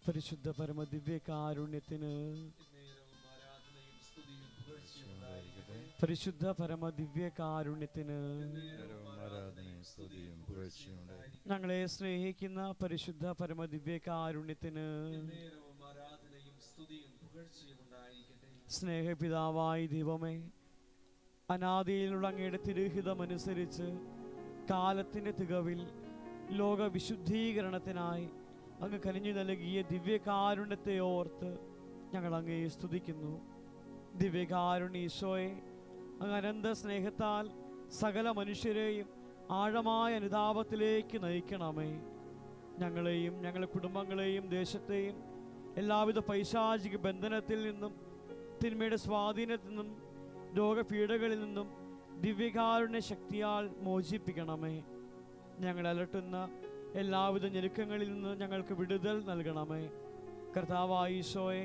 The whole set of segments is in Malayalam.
പരിശുദ്ധ പരമദിവ്യകാരുണ്യത്തിന് പരിശുദ്ധ പരമദിവ്യകാരുണ്യത്തിന് ഞങ്ങളെ സ്നേഹിക്കുന്ന പരിശുദ്ധ പരമദിവ്യകാരുണ്യത്തിന് സ്നേഹപിതാവായ ദൈവമേ, അനാദിയിലുള്ള അങ്ങയുടെ തിരുഹിതമനുസരിച്ച് കാലത്തിന്റെ തികവിൽ ലോക വിശുദ്ധീകരണത്തിനായി അങ്ങ് കനിഞ്ഞു നൽകിയ ദിവ്യകാരുണ്യത്തെ ഓർത്ത് ഞങ്ങൾ അങ്ങയെ സ്തുതിക്കുന്നു. ദിവ്യകാരുണ്യ ഈശോയെ, അങ്ങ് അനന്ത സ്നേഹത്താൽ സകല മനുഷ്യരെയും ആഴമായ അനുതാപത്തിലേക്ക് നയിക്കണമേ. ഞങ്ങളെയും ഞങ്ങളുടെ കുടുംബങ്ങളെയും ദേശത്തെയും എല്ലാവിധ പൈശാചിക ബന്ധനത്തിൽ നിന്നും തിന്മയുടെ സ്വാധീനത്തിൽ നിന്നും രോഗപീഠകളിൽ നിന്നും ദിവ്യകാരുണ്യ ശക്തിയാൽ മോചിപ്പിക്കണമേ. ഞങ്ങളെ അലട്ടുന്ന എല്ലാവിധ ഞെരുക്കങ്ങളിൽ നിന്ന് ഞങ്ങൾക്ക് വിടുതൽ നൽകണമേ. കർത്താവായ ഈശോയെ,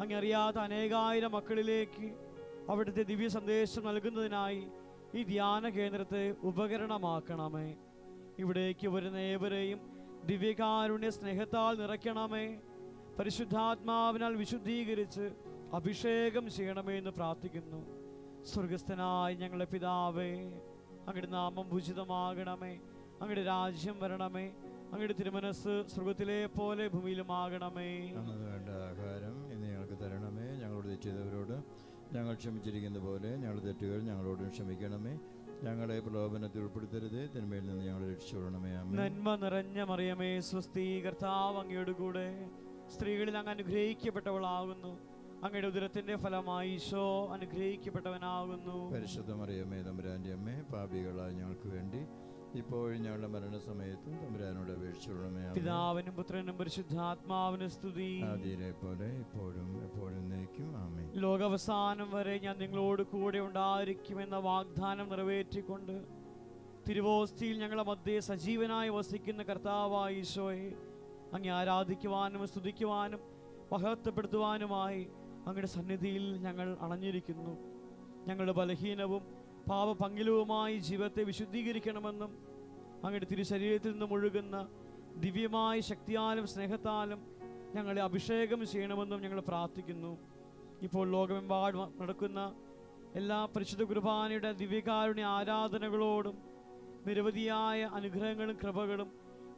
അങ്ങറിയാത്ത അനേകായിരം മക്കളിലേക്ക് അവിടുത്തെ ദിവ്യ സന്ദേശം നൽകുന്നതിനായി ഈ ധ്യാന കേന്ദ്രത്തെ ഉപകരണമാക്കണമേ. ഇവിടേക്ക് വരുന്ന ഏവരെയും ദിവ്യകാരുണ്യ സ്നേഹത്താൽ നിറയ്ക്കണമേ. പരിശുദ്ധാത്മാവിനാൽ വിശുദ്ധീകരിച്ച് അഭിഷേകം ചെയ്യണമേ എന്ന് പ്രാർത്ഥിക്കുന്നു. സ്വർഗസ്ഥനായ ഞങ്ങളുടെ പിതാവേ, അങ്ങയുടെ നാമം പൂജിതമാകണമേ. അങ്ങയുടെ രാജ്യം വരണമേ. അങ്ങയുടെ തിരുമനസ് സ്വർഗത്തിലെ പോലെ ഭൂമിയിലുമാകണമേ. വേണ്ട ആഹാരം ഇന്ന് ഞങ്ങൾക്ക് തരണമേ. ഞങ്ങളോട് തെറ്റിയവരോട് ഞങ്ങൾ ക്ഷമിച്ചിരിക്കുന്ന പോലെ ഞങ്ങളുടെ തെറ്റുകൾ ഞങ്ങളോടും ക്ഷമിക്കണമേ. ഞങ്ങളെ പ്രലോഭനത്തിൽ ഉൾപ്പെടുത്തരുത്, തിന്മയിൽ നിന്ന് ഞങ്ങളെ രക്ഷിച്ചുകൊള്ളണമേ. നന്മ നിറഞ്ഞ മറിയമേ, സ്വസ്തി, കർത്താവ് അങ്ങയോട് കൂടെ സ്ത്രീകളിൽ അങ്ങ് അനുഗ്രഹിക്കപ്പെട്ടവളാകുന്നു. അങ്ങയുടെ ഉദരത്തിന്റെ ഫലമായി ഈശോ അനുഗ്രഹിക്കപ്പെട്ടവനാകുന്നു. പരിശുദ്ധ മറിയമേ, തമ്പുരാന്റെ അമ്മേ, പാപികളായ ഞങ്ങൾക്ക് വേണ്ടി ഇപ്പോഴും ഞങ്ങളുടെ മരണസമയത്തും തമ്പുരാനോട് അപേക്ഷിച്ചുകൊള്ളണമേ. പിതാവിനും പുത്രനും പരിശുദ്ധാത്മാവിനും സ്തുതി, ആദിയിലെ പോലെ ഇപ്പോഴും എപ്പോഴും എന്നേക്കും ആമേൻ. ലോകാവസാനം വരെ ഞാൻ നിങ്ങളോട് കൂടെ ഉണ്ടായിരിക്കുമെന്ന വാഗ്ദാനം നിറവേറ്റിക്കൊണ്ട് തിരുവോസ്തിയിൽ ഞങ്ങളുടെ മധ്യേ സജീവനായി വസിക്കുന്ന കർത്താവായ ഈശോയെ, അങ്ങ് ആരാധിക്കുവാനും സ്തുതിക്കുവാനും മഹത്വപ്പെടുത്തുവാനുമായി അങ്ങയുടെ സന്നിധിയിൽ ഞങ്ങൾ അണഞ്ഞിരിക്കുന്നു. ഞങ്ങളുടെ ബലഹീനവും പാപപങ്കിലവുമായി ജീവിതത്തെ വിശുദ്ധീകരിക്കണമെന്നും അങ്ങയുടെ തിരുശരീരത്തിൽ നിന്നും ഒഴുകുന്ന ദിവ്യമായ ശക്തിയാലും സ്നേഹത്താലും ഞങ്ങളെ അഭിഷേകം ചെയ്യണമെന്നും ഞങ്ങൾ പ്രാർത്ഥിക്കുന്നു. ഇപ്പോൾ ലോകമെമ്പാടും നടക്കുന്ന എല്ലാ പരിശുദ്ധ കുർബാനയുടെ ദിവ്യകാരുണ്യ ആരാധനകളോടും നിരവധിയായ അനുഗ്രഹങ്ങളും കൃപകളും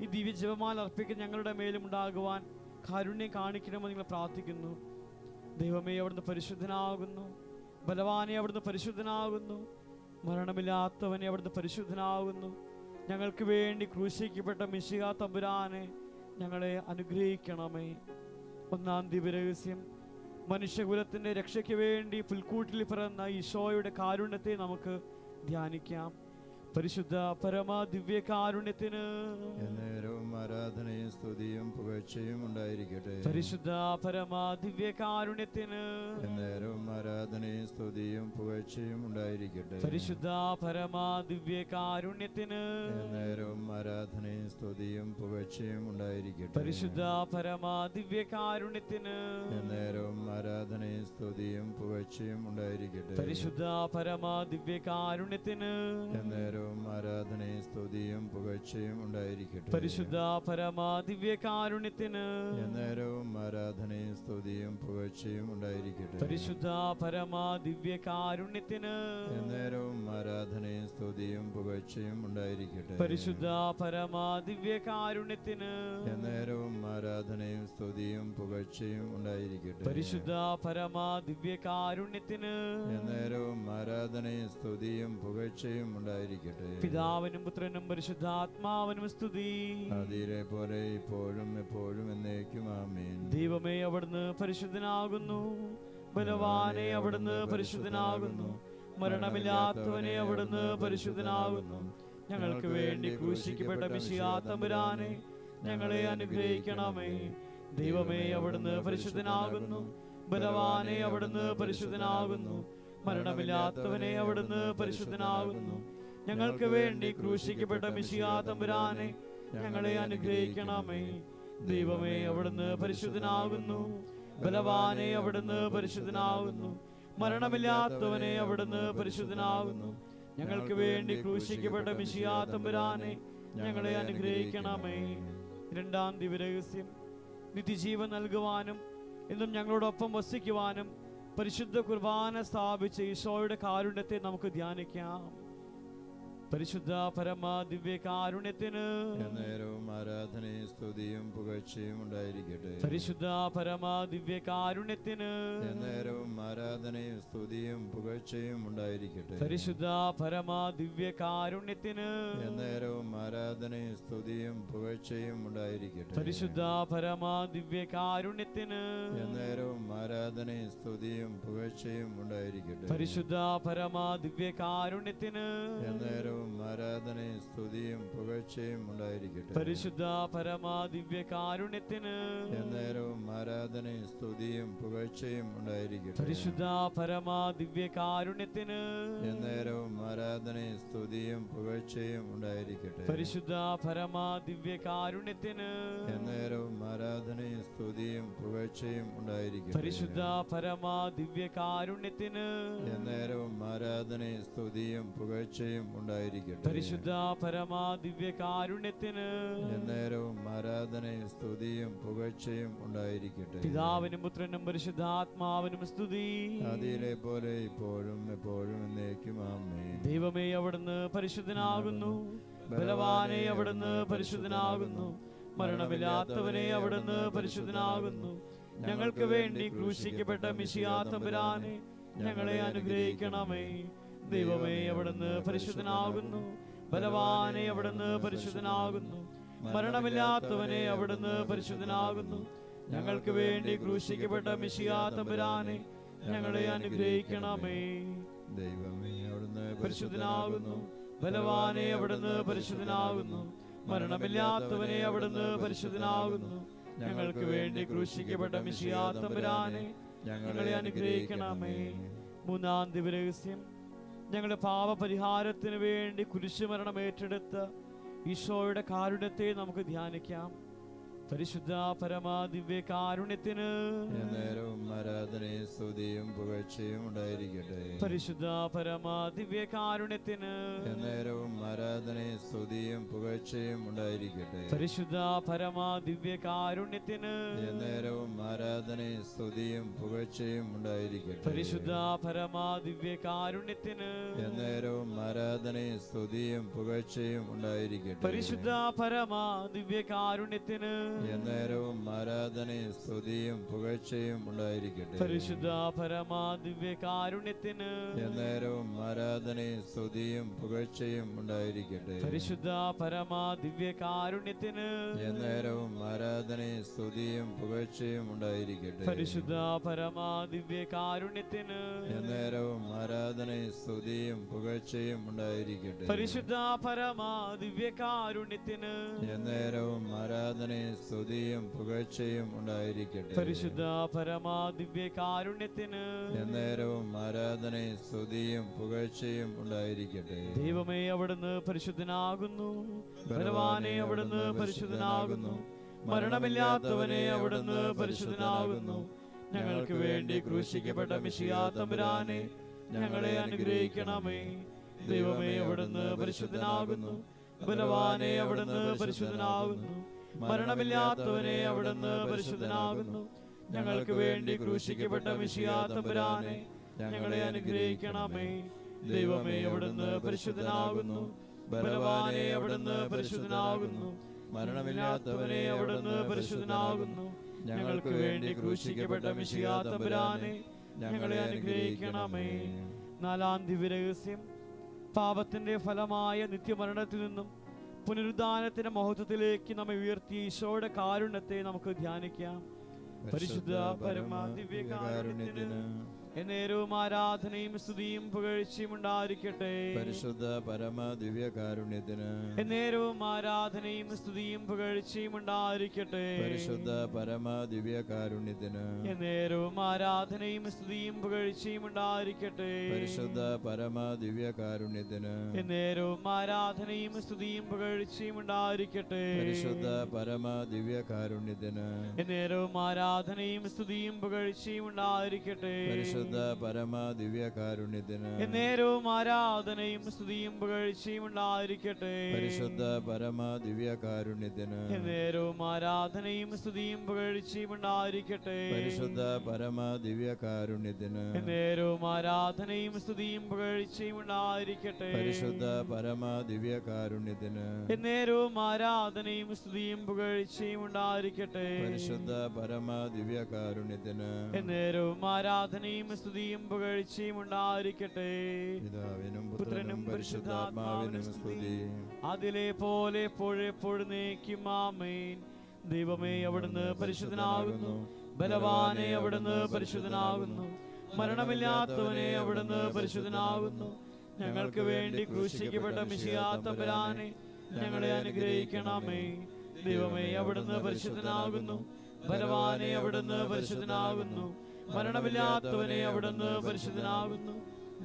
ഈ ദിവ്യജപമാല അർപ്പിക്കുന്ന ഞങ്ങളുടെ മേലും ഉണ്ടാകുവാൻ കാരുണ്യം കാണിക്കണമെന്ന് ഞങ്ങൾ പ്രാർത്ഥിക്കുന്നു. ദൈവമേ, അവിടുന്ന് പരിശുദ്ധനാകുന്നു. ബലവാനെ, അവിടുന്ന് പരിശുദ്ധനാകുന്നു. മരണമില്ലാത്തവനെ, അവിടുന്ന് പരിശുദ്ധനാകുന്നു. ഞങ്ങൾക്ക് വേണ്ടി ക്രൂശിക്കപ്പെട്ട മിശിഹാ തമ്പുരാനെ, ഞങ്ങളെ അനുഗ്രഹിക്കണമേ. ഒന്നാം ദിവ്യരഹസ്യം, മനുഷ്യകുലത്തിന്റെ രക്ഷയ്ക്ക് വേണ്ടി പുൽക്കൂട്ടിൽ പിറന്ന ഈശോയുടെ കാരുണ്യത്തെ നമുക്ക് ധ്യാനിക്കാം. പരിശുദ്ധ പരമ ദിവ്യകാരുണ്യത്തിന് എന്നേരവും ആരാധനയും സ്തുതിയും പുകഴ്ചയും ഉണ്ടായിരിക്കട്ടെ. പരിശുദ്ധ പരമ ദിവ്യകാരുണ്യത്തിന് എന്നേരവും ആരാധനയും സ്തുതിയും പുകഴ്ചയും ഉണ്ടായിരിക്കട്ടെ. പരിശുദ്ധ പരമ ദിവ്യകാരുണ്യത്തിന് എന്നേരവും ആരാധനയും സ്തുതിയും പുകഴ്ചയും ഉണ്ടായിരിക്കട്ടെ. പരിശുദ്ധ പരമ ദിവ്യകാരുണ്യത്തിന് എന്നേരവും ആരാധനയും സ്തുതിയും പുകഴ്ചയും ഉണ്ടായിരിക്കട്ടെ. പരിശുദ്ധ പരമ ദിവ്യകാരുണ്യത്തിന് എന്നേരവും ആരാധനയും സ്തുതിയും പുകഴ്ചയും ഉണ്ടായിരിക്കട്ടെ. പരിശുദ്ധ പരമ ദിവ്യകാരുണ്യത്തിന് എന്നേരവും ആരാധനയും സ്തുതിയും പുകഴ്ചയും ഉണ്ടായിരിക്കട്ടെ. പരിശുദ്ധ പരമ ദിവ്യകാരുണ്യത്തിന് എന്നേരവും ആരാധനയും സ്തുതിയും പുകഴ്ചയും ഉണ്ടായിരിക്കട്ടെ. പരിശുദ്ധ പരമ ദിവ്യകാരുണ്യത്തിന് എന്നേരവും ആരാധനയും സ്തുതിയും പുകഴ്ചയും ഉണ്ടായിരിക്കട്ടെ. പരിശുദ്ധ പരമ ദിവ്യകാരുണ്യത്തിന് എന്നേരവും ആരാധനയും സ്തുതിയും പുകഴ്ചയും ഉണ്ടായിരിക്കട്ടെ. പിതാവിനും പുത്രനും പരിശുദ്ധാത്മാവിനും സ്തുതി, ആദിയിലെ പോലെ ഇപ്പോഴും എപ്പോഴും എന്നേക്കും ആമേൻ. ദൈവമേ, അവിടുന്ന് പരിശുദ്ധനാകുന്നു. ബലവാനെ, അവിടുന്ന് പരിശുദ്ധനാകുന്നു. മരണമില്ലാത്തവനെ, അവിടുന്ന് പരിശുദ്ധനാകുന്നു. ഞങ്ങൾക്ക് വേണ്ടി ക്രൂശിക്കപ്പെട്ട മിശിഹാ തമ്പുരാനെ, ഞങ്ങളെ അനുഗ്രഹിക്കണമേ. ദൈവമേ, അവിടുന്ന് പരിശുദ്ധനാകുന്നു. ബലവാനെ, അവിടുന്ന് പരിശുദ്ധനാകുന്നു. മരണമില്ലാത്തവനെ, അവിടുന്ന് പരിശുദ്ധനാകുന്നു. ഞങ്ങൾക്ക് വേണ്ടി ക്രൂശിക്കപ്പെട്ട മിശിഹാ തമ്പുരാനെ, ഞങ്ങളെ അനുഗ്രഹിക്കണമേ. ദൈവമേ, അവിടുന്ന് പരിശുദ്ധനാകുന്നു. ബലവാനെ, അവിടുന്ന് പരിശുദ്ധനാകുന്നു. മരണമില്ലാത്തവനെ, അവിടുന്ന് പരിശുദ്ധനാകുന്നു. ഞങ്ങൾക്ക് വേണ്ടി ക്രൂശിക്കപ്പെട്ട മിശിഹാ തമ്പുരാനെ, ഞങ്ങളെ അനുഗ്രഹിക്കണമേ. രണ്ടാം ദിവ്യരഹസ്യം, നിത്യജീവൻ നൽകുവാനും എന്നും ഞങ്ങളോടൊപ്പം വസിക്കുവാനും പരിശുദ്ധ കുർബാന സ്ഥാപിച്ച ഈശോയുടെ കാരുണ്യത്തെ നമുക്ക് ധ്യാനിക്കാം. പരിശുദ്ധ പരമ ദിവ്യ കാരുണ്യത്തിന് നേരവും ആരാധനയും സ്തുതിയും പുകഴ്ചയും ഉണ്ടായിരിക്കട്ടെ. പരിശുദ്ധ പരമ ദിവ്യ കാരുണ്യത്തിന് നേരവും ആരാധനയും സ്തുതിയും പുകഴ്ചയും ഉണ്ടായിരിക്കട്ടെ. പരിശുദ്ധ പരമ ദിവ്യ കാരുണ്യത്തിന് നേരവും ആരാധനയും സ്തുതിയും പുകഴ്ചയും ഉണ്ടായിരിക്കട്ടെ. പരിശുദ്ധ പരമ ദിവ്യ കാരുണ്യത്തിന് നേരവും ആരാധനയും സ്തുതിയും പുകഴ്ചയും ഉണ്ടായിരിക്കട്ടെ. പരിശുദ്ധ പരമ ദിവ്യ കാരുണ്യത്തിന് നേരവും ആരാധനയും സ്തുതിയും പുകഴ്ചയും ഉണ്ടായിരിക്കട്ടെ. പരിശുദ്ധ പരമ ദിവ്യ കാരുണ്യത്തിന് നേരവും ആരാധനയും സ്തുതിയും പുകഴ്ചയും ഉണ്ടായിരിക്കട്ടെ. പരിശുദ്ധ പരമ ദിവ്യ കാരുണ്യത്തിന് നേരവും ആരാധനയും സ്തുതിയും പുകഴ്ചയും ഉണ്ടായിരിക്കട്ടെ. പരിശുദ്ധ പരമ ദിവ്യ കാരുണ്യത്തിന് നേരവും ആരാധനയും സ്തുതിയും പുകഴ്ചയും ഉണ്ടായിരിക്കട്ടെ. പരിശുദ്ധ പരമ ദിവ്യ കാരുണ്യത്തിന് നേരവും ആരാധനയും സ്തുതിയും പുകഴ്ചയും ഉണ്ടായിരിക്കട്ടെ. പരിശുദ്ധ പരമ ദിവ്യ കാരുണ്യത്തിന് നേരവും ആരാധനയും സ്തുതിയും പുകഴ്ചയും ഉണ്ടായിരിക്കട്ടെ. പിതാവിനും പുത്രനും പരിശുദ്ധാത്മാവിനും സ്തുതി. ആദിയിലെ പോലെ ഇപ്പോഴും എപ്പോഴും എന്നേക്കും ആമേൻ. ദൈവമേ, അവിടുന്ന് പരിശുദ്ധനാകുന്നു. ബലവാനെ, അവിടുന്ന് പരിശുദ്ധനാകുന്നു. മരണമില്ലാത്തവനെ, അവിടുന്ന് പരിശുദ്ധനാകുന്നു. ഞങ്ങൾക്ക് വേണ്ടി ക്രൂശിക്കപ്പെട്ട മിശിഹാ തമ്പുരാനെ, ഞങ്ങളെ അനുഗ്രഹിക്കണമേ. ദൈവമേ, അവിടുന്ന് പരിശുദ്ധനാകുന്നു. ബലവാനെ, അവിടുന്ന് പരിശുദ്ധനാകുന്നു. മരണമില്ലാത്തവനെ, അവിടുന്ന് പരിശുദ്ധനാകുന്നു. ഞങ്ങൾക്ക് വേണ്ടി ക്രൂശിക്കപ്പെട്ട മിശിഹാ തമ്പുരാനെ, ഞങ്ങളെ അനുഗ്രഹിക്കണമേ. ദൈവമേ, അവിടുന്ന് പരിശുദ്ധനാകുന്നു. ബലവാനെ, അവിടുന്ന് പരിശുദ്ധനാകുന്നു. മരണമില്ലാത്തവനെ, അവിടുന്ന് പരിശുദ്ധനാകുന്നു. ഞങ്ങൾക്ക് വേണ്ടി ക്രൂശിക്കപ്പെട്ട മിശിഹാ തമ്പുരാനെ, ഞങ്ങളെ അനുഗ്രഹിക്കണമേ. മൂന്നാം ദിവ്യരഹസ്യം, ഞങ്ങളുടെ പാപപരിഹാരത്തിന് വേണ്ടി കുരിശുമരണം ഏറ്റെടുത്ത ഈശോയുടെ കാരുണ്യത്തെ നമുക്ക് ധ്യാനിക്കാം. പരിശുദ്ധ പരമ ദിവ്യ കാരുണ്യത്തിന് നേരവും ആരാധനയും സ്തുതിയും പുകഴ്ചയും ഉണ്ടായിരിക്കട്ടെ. പരിശുദ്ധ പരമ ദിവ്യ കാരുണ്യത്തിന് നേരവും ആരാധനയും സ്തുതിയും പുകഴ്ചയും ഉണ്ടായിരിക്കട്ടെ. പരിശുദ്ധ പരമ ദിവ്യ കാരുണ്യത്തിന് നേരവും ആരാധനയും സ്തുതിയും പുകഴ്ചയും ഉണ്ടായിരിക്കട്ടെ. പരിശുദ്ധ പരമ ദിവ്യ കാരുണ്യത്തിന് നേരവും ആരാധനയും സ്തുതിയും പുകഴ്ചയും ഉണ്ടായിരിക്കട്ടെ. പരിശുദ്ധ പരമ ദിവ്യ കാരുണ്യത്തിന് നേരവും ആരാധനയും സ്തുതിയും പുകഴ്ചയും ഉണ്ടായിരിക്കട്ടെ. പരിശുദ്ധ പരമ ദിവ്യ കാരുണ്യത്തിന് നേരവും ആരാധനയും സ്തുതിയും പുകഴ്ചയും ഉണ്ടായിരിക്കട്ടെ. പരിശുദ്ധ പരമ ദിവ്യ കാരുണ്യത്തിന് നേരവും ആരാധനയും സ്തുതിയും പുകഴ്ചയും ഉണ്ടായിരിക്കട്ടെ. പരിശുദ്ധ പരമ ദിവ്യ കാരുണ്യത്തിന് നേരവും ആരാധനയും സ്തുതിയും പുകഴ്ചയും ഉണ്ടായിരിക്കട്ടെ. പരിശുദ്ധ പരമ ദിവ്യ കാരുണ്യത്തിന് നേരവും ആരാധനയും സ്തുതിയും പുകഴ്ചയും ഉണ്ടായിരിക്കട്ടെ. പരിശുദ്ധ പരമ ദിവ്യ കാരുണ്യത്തിന് നേരവും ആരാധനയും സ്തുതിയും പുകഴ്ചയും ഉണ്ടായിരിക്കട്ടെ. ദൈവമേ, അവിടുന്ന് പരിശുദ്ധനാകുന്നു. ബലവാനെ, അവിടുന്ന് പരിശുദ്ധനാകുന്നു. മരണമില്ലാത്തവനെ, അവിടുന്ന് പരിശുദ്ധനാകുന്നു. ഞങ്ങൾക്ക് വേണ്ടി ക്രൂശിക്കപ്പെട്ട മിശിഹാ തമ്പുരാനെ, ഞങ്ങളെ അനുഗ്രഹിക്കണമേ. ദൈവമേ, അവിടുന്ന് പരിശുദ്ധനാകുന്നു. ബലവാനെ, അവിടുന്ന് പരിശുദ്ധനാകുന്നു. മരണമില്ലാത്തവനെ, അവിടുന്ന് പരിശുദ്ധനാകുന്നു. ഞങ്ങൾക്ക് വേണ്ടി ക്രൂശിക്കപ്പെട്ട മിശിഹാ തമ്പുരാനെ, ഞങ്ങളെ അനുഗ്രഹിക്കണമേ. ദൈവമേ, അവിടുന്ന് പരിശുദ്ധനാകുന്നു. ബലവാനെ, അവിടുന്ന് പരിശുദ്ധനാകുന്നു. മരണമില്ലാത്തവനെ, അവിടുന്ന് പരിശുദ്ധനാകുന്നു. ഞങ്ങൾക്ക് വേണ്ടി ക്രൂശിക്കപ്പെട്ട മിശിഹാ തമ്പുരാനെ, ഞങ്ങളെ അനുഗ്രഹിക്കണമേ. നാലാം ദിവ്യരഹസ്യം, പാപത്തിന്റെ ഫലമായ നിത്യമരണത്തിൽ നിന്നും പുനരുദ്ധാനത്തിന്റെ മഹത്വത്തിലേക്ക് നമ്മെ ഉയർത്തിയ ഈശോയുടെ കാരുണ്യത്തെ നമുക്ക് ധ്യാനിക്കാം. പരിശുദ്ധ പരമ ദിവ്യ കാരുണ്യത്തിന് എന്നേരവും ആരാധനയും സ്തുതിയും പുകഴ്ചയും ഉണ്ടായിരിക്കട്ടെ. പരിശുദ്ധ പരമ ദിവ്യ കാരുണ്യത്തിന് എന്നേരവും ആരാധനയും സ്തുതിയും പുകഴ്ചയും ഉണ്ടായിരിക്കട്ടെ. പരിശുദ്ധ പരമ ദിവ്യ കാരുണ്യത്തിന് എന്നേരവും ആരാധനയും സ്തുതിയും പുകഴ്ചയും ഉണ്ടായിരിക്കട്ടെ. പരിശുദ്ധ പരമ ദിവ്യ കാരുണ്യത്തിന് എന്നേരവും ആരാധനയും സ്തുതിയും പുകഴ്ചയും ഉണ്ടായിരിക്കട്ടെ. പരിശുദ്ധ പരമ ദിവ്യ കാരുണ്യത്തിന് എന്നേരവും ആരാധനയും സ്തുതിയും പുകഴ്ചയും ഉണ്ടായിരിക്കട്ടെ. പരിശുദ്ധ പരിശുദ്ധ പരമ ദിവ്യകാരുണ്യത്തിന് എന്നേരവും ആരാധനയും സ്തുതിയും പുകഴ്ചയും ഉണ്ടായിരിക്കട്ടെ. പരിശുദ്ധ പരമ ദിവ്യകാരുണ്യത്തിന് എന്നേരവും ആരാധനയും സ്തുതിയും പുകഴ്ചയും ഉണ്ടായിരിക്കട്ടെ. പരിശുദ്ധ പരമ ദിവ്യകാരുണ്യത്തിന് എന്നേരവും ആരാധനയും സ്തുതിയും പുകഴ്ചയും ഉണ്ടായിരിക്കട്ടെ. പരിശുദ്ധ പരമ ദിവ്യകാരുണ്യത്തിന് എന്നേരവും ആരാധനയും സ്തുതിയും പുകഴ്ചയും ഉണ്ടായിരിക്കട്ടെ. പരിശുദ്ധ പരമ ദിവ്യകാരുണ്യത്തിന് എന്നേരവും ആരാധനയും സ്തുതിയും പുകഴ്ചയും ഉണ്ടായിരിക്കട്ടെ. പിതാവിനും പുത്രനും പരിശുദ്ധാത്മാവിനും സ്തുതി. അതിലെ പോലെ എപ്പോഴെപ്പോഴും നീക്കും. ആമേൻ. ദൈവമേ, അവിടുന്ന് പരിശുദ്ധനാകുന്നു. ബലവാനെ, അവിടുന്ന് പരിശുദ്ധനാകുന്നു. മരണമില്ലാത്തവനെ, അവിടുന്ന് പരിശുദ്ധനാകുന്നു. ഞങ്ങൾക്ക് വേണ്ടി ക്രൂശിക്കപ്പെട്ട മിശിഹാ തമ്പുരാനെ, ഞങ്ങളെ അനുഗ്രഹിക്കണമേ. ദൈവമേ, അവിടുന്ന് പരിശുദ്ധനാകുന്നു. ബലവാനെ, അവിടുന്ന് പരിശുദ്ധനാകുന്നു. മരണമില്ലാത്തവനെ, അവിടുന്ന് പരിശുദ്ധനാകുന്നു.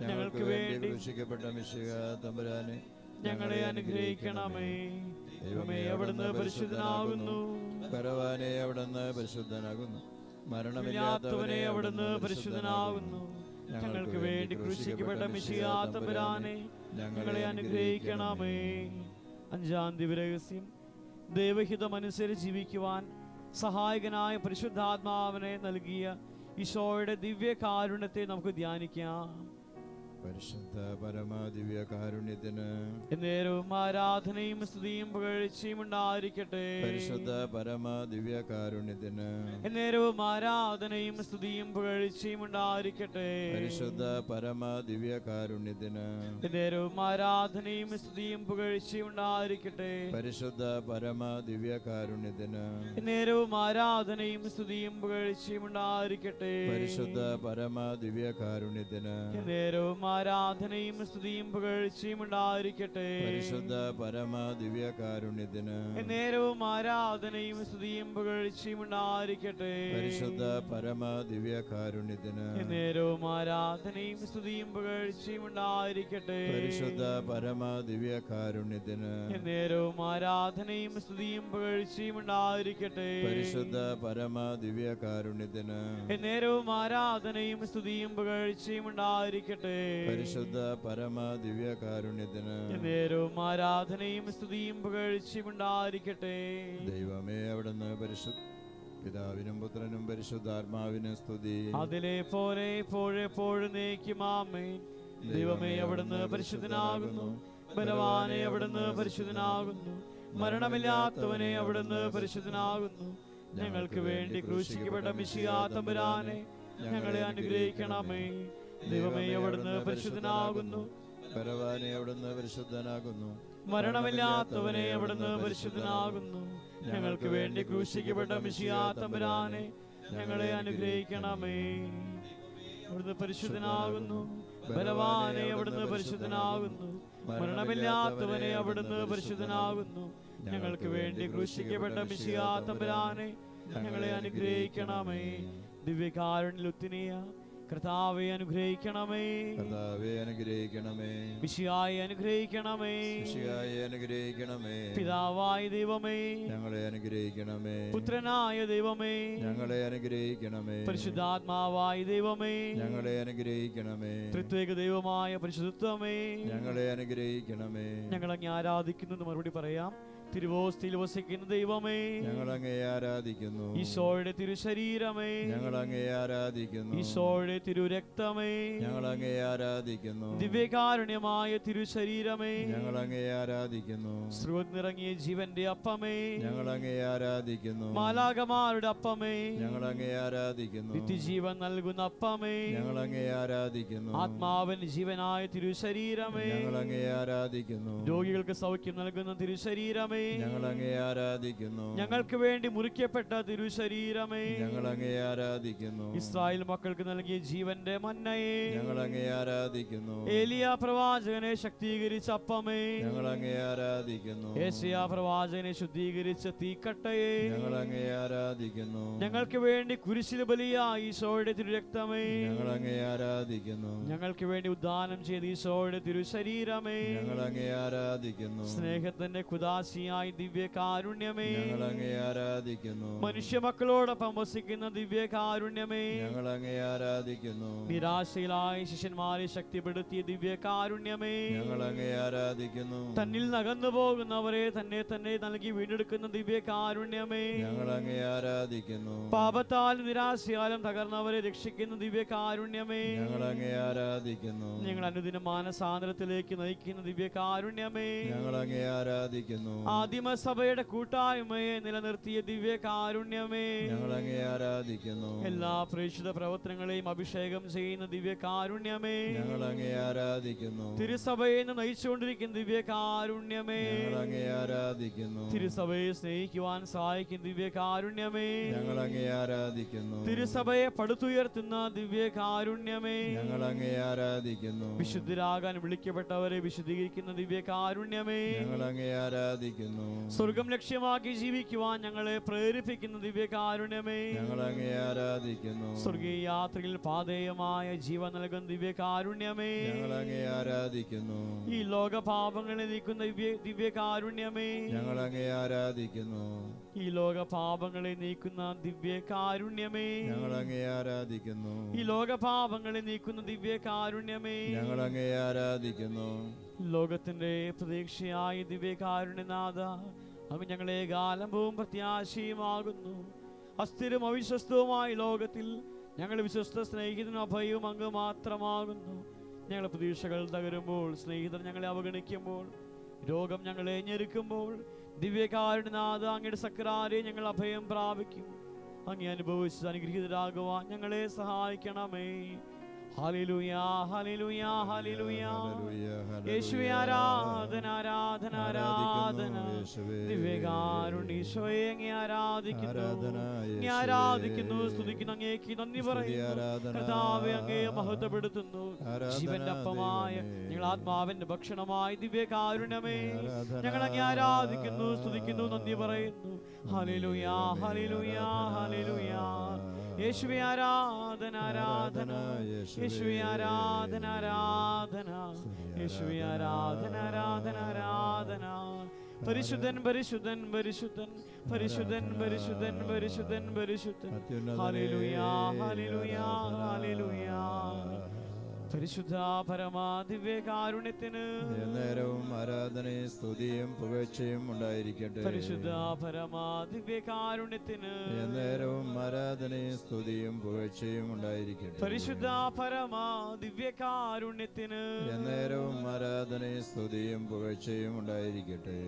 ഞങ്ങൾക്ക് വേണ്ടി ക്രൂശിക്കപ്പെട്ട മിശിഹാ തമ്പുരാനെ, ഞങ്ങളെ അനുഗ്രഹിക്കണമേ. ദൈവമേ, അവിടുന്ന് പരിശുദ്ധനാകുന്നു. ബലവാനെ, അവിടുന്ന് പരിശുദ്ധനാകുന്നു. മരണമില്ലാത്തവനെ, അവിടുന്ന് പരിശുദ്ധനാകുന്നു. ഞങ്ങൾക്ക് വേണ്ടി ക്രൂശിക്കപ്പെട്ട മിശിഹാ തമ്പുരാനെ, ഞങ്ങളെ അനുഗ്രഹിക്കണമേ. അഞ്ചാം ദിവ്യരഹസ്യം, ദൈവഹിതമനുസരിച്ച് ജീവിക്കുവാൻ സഹായകനായ പരിശുദ്ധാത്മാവിനെ നൽകിയ ഈശോയുടെ ദിവ്യകാരുണ്യത്തെ നമുക്ക് ധ്യാനിക്കാം. പരിശുദ്ധ പരമ ദിവ്യകാരുണ്യത്തിന് എന്നേരവും ആരാധനയും സ്തുതിയും പുകഴ്ചയും ഉണ്ടായിരിക്കട്ടെ. പരിശുദ്ധ പരമ ദിവ്യകാരുണ്യത്തിന് എന്നേരവും ആരാധനയും സ്തുതിയും പുകഴ്ചയും ഉണ്ടായിരിക്കട്ടെ. പരിശുദ്ധ പരമ ദിവ്യകാരുണ്യത്തിന് എന്നേരവും ആരാധനയും സ്തുതിയും പുകഴ്ചയും ഉണ്ടായിരിക്കട്ടെ. പരിശുദ്ധ പരമ ദിവ്യകാരുണ്യത്തിന് എന്നേരവും ആരാധനയും സ്തുതിയും പുകഴ്ചയും ഉണ്ടായിരിക്കട്ടെ. പരിശുദ്ധ പരമ ദിവ്യകാരുണ്യത്തിന് എന്നേരവും ആരാധനയും സ്തുതിയും പുകഴ്ചയും ഉണ്ടായിരിക്കട്ടെ. പരിശുദ്ധ പരമ ദിവ്യകാരുണ്യത്തിന് എന്നേരവും ആരാധനയും സ്തുതിയും പുകഴ്ചയും ഉണ്ടായിരിക്കട്ടെ. പരിശുദ്ധ പരമ ദിവ്യകാരുണ്യത്തിന് എന്നേരവും ആരാധനയും സ്തുതിയും പുകഴ്ചയും ഉണ്ടായിരിക്കട്ടെ. പരിശുദ്ധ പരമ ദിവ്യകാരുണ്യത്തിന് എന്നേരവും ആരാധനയും സ്തുതിയും പുകഴ്ചയും ഉണ്ടായിരിക്കട്ടെ. പരിശുദ്ധ പരമ ദിവ്യകാരുണ്യത്തിന് എന്നേരവും ആരാധനയും സ്തുതിയും പുകഴ്ചയും ഉണ്ടായിരിക്കട്ടെ. പരിശുദ്ധ പരമ ദിവ്യകാരുണ്യത്തിന് എന്നേരവും ആരാധനയും സ്തുതിയും പുകഴ്ചയും ഉണ്ടായിരിക്കട്ടെ. ദൈവമേ, അവിടുന്ന് പിതാവിനും പുത്രനും പരിശുദ്ധാത്മാവിനും സ്തുതി. അതിലെ പോലെ എപ്പോഴെപ്പോഴും നീക്കും. ആമേൻ. ദൈവമേ, അവിടുന്ന് പരിശുദ്ധനാകുന്നു. ബലവാനെ, അവിടുന്ന് പരിശുദ്ധനാകുന്നു. മരണമില്ലാത്തവനെ, അവിടുന്ന് പരിശുദ്ധനാകുന്നു. ഞങ്ങൾക്ക് വേണ്ടി ക്രൂശിക്കപ്പെട്ട മിശിഹാ തമ്പുരാനെ, ഞങ്ങളെ അനുഗ്രഹിക്കണമേ. ദൈവമേ, അവിടുന്ന് പരിശുദ്ധനാകുന്നു. ബലവാനെ, അവിടുന്ന് പരിശുദ്ധനാകുന്നു. മരണമില്ലാത്തവനെ, അവിടുന്ന് പരിശുദ്ധനാകുന്നു. ഞങ്ങൾക്ക് വേണ്ടി ക്രൂശിക്കപ്പെട്ട മിശിഹാ തമ്പുരാനെ, ഞങ്ങളെ അനുഗ്രഹിക്കണമേ. അവിടുന്ന് പരിശുദ്ധനാകുന്നു. ബലവാനെ, അവിടുന്ന് പരിശുദ്ധനാകുന്നു. മരണമില്ലാത്തവനെ, അവിടുന്ന് പരിശുദ്ധനാകുന്നു. ഞങ്ങൾക്ക് വേണ്ടി ക്രൂശിക്കപ്പെട്ട മിശിഹാ തമ്പുരാനെ, ഞങ്ങളെ അനുഗ്രഹിക്കണമേ. ദിവ്യകാരുണ്യത്തിൽ ഉത്തിനിയ കർത്താവെ അനുഗ്രഹിക്കണമേ. കർത്താവെ അനുഗ്രഹിക്കണമേ. മിശിഹായെ അനുഗ്രഹിക്കണമേ. മിശിഹായെ അനുഗ്രഹിക്കണമേ. പിതാവായ ദൈവമേ, ഞങ്ങളെ അനുഗ്രഹിക്കണമേ. പുത്രനായ ദൈവമേ, ഞങ്ങളെ അനുഗ്രഹിക്കണമേ. പരിശുദ്ധാത്മാവായ ദൈവമേ, ഞങ്ങളെ അനുഗ്രഹിക്കണമേ. ത്രിത്വേക ദൈവമായ പരിശുദ്ധമേ, ഞങ്ങളെ അനുഗ്രഹിക്കണമേ. ഞങ്ങൾ അങ്ങ് ആരാധിക്കുന്നു. മറുപടി പറയാം. തിരുവോസ്തിയിൽ വസിക്കുന്ന ദൈവമേ, ഞങ്ങൾ അങ്ങയെ ആരാധിക്കുന്നു. ഈശോയുടെ തിരുശരീരമേ, ഞങ്ങൾ അങ്ങയെ ആരാധിക്കുന്നു. ഈശോയുടെ തിരുരക്തമേ, ഞങ്ങൾ അങ്ങയെ ആരാധിക്കുന്നു. ദിവ്യകാരുണ്യമായ തിരുശരീരമേ, ഞങ്ങൾ അങ്ങയെ ആരാധിക്കുന്നു. സ്രോതനിറങ്ങിയ ജീവന്റെ അപ്പമേ, ഞങ്ങൾ അങ്ങയെ ആരാധിക്കുന്നു. മാലാകമാരുടെ അപ്പമേ, ഞങ്ങൾ അങ്ങയെ ആരാധിക്കുന്നു. നിത്യജീവൻ നൽകുന്ന അപ്പമേ, ഞങ്ങൾ അങ്ങയെ ആരാധിക്കുന്നു. ആത്മാവിന് ജീവനായ തിരുശരീരമേ, ഞങ്ങൾ അങ്ങയെ ആരാധിക്കുന്നു. രോഗികൾക്ക് സൗഖ്യം നൽകുന്ന തിരുശരീരമേ, ഞങ്ങൾ അങ്ങയെ ആരാധിക്കുന്നു. ഞങ്ങൾക്ക് വേണ്ടി മുറിക്കപ്പെട്ട തിരുശരീരമേ, ഞങ്ങൾ അങ്ങയെ ആരാധിക്കുന്നു. ഇസ്രായേൽ മക്കൾക്ക് നൽകിയ ജീവന്റെ മന്നയെ, ഞങ്ങൾ അങ്ങയെ ആരാധിക്കുന്നു. ഏലിയ പ്രവാചകനെ ശക്തീകരിച്ച അപ്പമേ, ഞങ്ങൾ അങ്ങയെ ആരാധിക്കുന്നു. യേശയ്യാ പ്രവാചകനെ ശുദ്ധീകരിച്ച തീക്കട്ടയെ, ഞങ്ങൾ അങ്ങയെ ആരാധിക്കുന്നു. ഞങ്ങൾക്ക് വേണ്ടി കുരിശിൽ ബലിയായ ഈശോയുടെ തിരുരക്തമേ, ഞങ്ങൾ അങ്ങയെ ആരാധിക്കുന്നു. ഞങ്ങൾക്ക് വേണ്ടി ഉദ്ധാനം ചെയ്ത ഈശോയുടെ തിരുശരീരമേ, ഞങ്ങൾ അങ്ങയെ ആരാധിക്കുന്നു. സ്നേഹത്തിന്റെ കുദാശിയായ പ്രതീക്ഷയായി ദിവ്യകാരുണ്യമേ ഞങ്ങൾ അങ്ങേ ആരാധിക്കുന്നു. മനുഷ്യ മക്കളോടൊപ്പം വസിക്കുന്ന ദിവ്യകാരുണ്യമേ ഞങ്ങൾ അങ്ങേ ആരാധിക്കുന്നു. നിരാശയിലായ ശിഷ്യന്മാരെ ശക്തിപ്പെടുത്തിയ ദിവ്യകാരുണ്യമേ ഞങ്ങൾ അങ്ങേ ആരാധിക്കുന്നു. തന്നിൽ നകന്നു പോകുന്നവരെ തന്നെ തന്നെ നൽകി വീണ്ടെടുക്കുന്ന ദിവ്യകാരുണ്യമേ ഞങ്ങൾ അങ്ങേ ആരാധിക്കുന്നു. പാപത്താലും നിരാശയാലും തകർന്നവരെ രക്ഷിക്കുന്ന ദിവ്യകാരുണ്യമേ ഞങ്ങൾ അങ്ങേ ആരാധിക്കുന്നു. ഞങ്ങൾ അനുദിന മാനസാന്തരത്തിലേക്ക് നയിക്കുന്ന ദിവ്യകാരുണ്യമേ ഞങ്ങൾ അങ്ങേ ആരാധിക്കുന്നു. ആദിമസഭയുടെ കൂട്ടായ്മയെ നിലനിർത്തിയ ദിവ്യകാരുണ്യമേ ഞങ്ങൾ അങ്ങേ ആരാധിക്കുന്നു. എല്ലാ പ്രേക്ഷിത പ്രവർത്തനങ്ങളെയും അഭിഷേകം ചെയ്യുന്ന ദിവ്യകാരുണ്യമേ ഞങ്ങൾ അങ്ങേ ആരാധിക്കുന്നു. തിരുസഭയെ നയിച്ചുകൊണ്ടിരിക്കുന്ന ദിവ്യകാരുണ്യമേ ഞങ്ങൾ അങ്ങേ ആരാധിക്കുന്നു. തിരുസഭയെ സ്നേഹിക്കുവാൻ സഹായിക്കുന്ന ദിവ്യകാരുണ്യമേ ഞങ്ങൾ അങ്ങേ ആരാധിക്കുന്നു. തിരുസഭയെ പടുത്തുയർത്തുന്ന ദിവ്യകാരുണ്യമേ ഞങ്ങൾ അങ്ങേ ആരാധിക്കുന്നു. വിശുദ്ധരാകാൻ വിളിക്കപ്പെട്ടവരെ വിശുദ്ധീകരിക്കുന്ന ദിവ്യകാരുണ്യമേ ഞങ്ങൾ അങ്ങേ ആരാധിക്കുന്നു. സ്വർഗം ലക്ഷ്യമാക്കി ജീവിക്കുവാൻ ഞങ്ങളെ പ്രേരിപ്പിക്കുന്ന ദിവ്യകാരുണ്യമേ ഞങ്ങൾ അങ്ങേ ആരാധിക്കുന്നു. സ്വർഗീയ യാത്രയിൽ പാതേയമായ ജീവൻ നൽകുന്ന ദിവ്യകാരുണ്യമേ ഞങ്ങൾ അങ്ങേ ആരാധിക്കുന്നു. ഈ ലോക പാപങ്ങളെ നീക്കുന്ന ദിവ്യകാരുണ്യമേ ഞങ്ങൾ അങ്ങേ ആരാധിക്കുന്നു. ഈ ലോക പാപങ്ങളെ നീക്കുന്ന ദിവ്യകാരുണ്യമേ ഞങ്ങൾ അങ്ങേ ആരാധിക്കുന്നു. ഈ ലോക പാപങ്ങളെ നീക്കുന്ന ദിവ്യകാരുണ്യമേ ഞങ്ങൾ അങ്ങേ ആരാധിക്കുന്നു. ലോകത്തിന്റെ പ്രതീക്ഷയായ ദിവ്യകാരുണ്യനാഥ, അങ്ങ് ഞങ്ങളെ കാലമ്പവും പ്രത്യാശയുമാകുന്നു. അസ്ഥിരം അവിശ്വസ്തവുമായ ലോകത്തിൽ ഞങ്ങൾ വിശ്വസ്ത സ്നേഹിതനും അഭയവും അങ്ങ് മാത്രമാകുന്നു. ഞങ്ങളുടെ പ്രതീക്ഷകൾ തകരുമ്പോൾ, സ്നേഹിതർ ഞങ്ങളെ അവഗണിക്കുമ്പോൾ, രോഗം ഞങ്ങളെ ഞെരുക്കുമ്പോൾ, ദിവ്യകാരുണ്യനാഥ അങ്ങയുടെ സക്രാരെ ഞങ്ങൾ അഭയം പ്രാപിക്കും. അങ്ങേ അനുഭവിച്ച് അനുഗ്രഹീതരാകുവാൻ ഞങ്ങളെ സഹായിക്കണമേ. ഹല്ലേലൂയാ, ഹല്ലേലൂയാ, ഹല്ലേലൂയാ. യേശുവേ ആരാധന, ആരാധന, ആരാധന. ദിവ്യകാരുണ്യ ഈശോയെ അങ്ങേ ആരാധിക്കുന്നു, അങ്ങേ ആരാധിക്കുന്നു, സ്തുതിക്കുന്നു, അങ്ങേക്ക് നന്ദി പറയുന്നു. കർത്താവേ അങ്ങേ മഹത്വപ്പെടുത്തുന്നു. ജീവന്റെ അപ്പമായ ഞങ്ങൾ ആത്മാവിന്റെ ഭക്ഷണമായ ദിവ്യകാരുണ്യമേ, ഞങ്ങൾ അങ്ങേ ആരാധിക്കുന്നു, സ്തുതിക്കുന്നു, നന്ദി പറയുന്നു. ഹല്ലേലൂയാ, ഹല്ലേലൂയാ, ഹല്ലേലൂയാ. യേശുവേ ആരാധന, ആരാധന. യേശുവേ ആരാധന, ആരാധന. യേശുവേ ആരാധന, ആരാധന, ആരാധന. പരിശുദ്ധൻ, പരിശുദ്ധൻ, പരിശുദ്ധൻ, പരിശുദ്ധൻ, പരിശുദ്ധൻ, പരിശുദ്ധൻ, പരിശുദ്ധൻ. ഹല്ലേലൂയാ, ഹല്ലേലൂയാ, ഹല്ലേലൂയാ. പരിശുദ്ധ പരമാ ദിവ്യകാരുണ്യത്തിന് നേരവും ആരാധനയും സ്തുതിയും പുകഴ്ചയും ഉണ്ടായിരിക്കട്ടെ. പരിശുദ്ധ പരമാ ദിവ്യകാരുണ്യത്തിന് നേരവും ആരാധനയും സ്തുതിയും പുകഴ്ചയും ഉണ്ടായിരിക്കട്ടെ. പരിശുദ്ധ പരമാ ദിവ്യകാരുണ്യത്തിന് നേരവും ആരാധനയും സ്തുതിയും പുകഴ്ചയും ഉണ്ടായിരിക്കട്ടെ.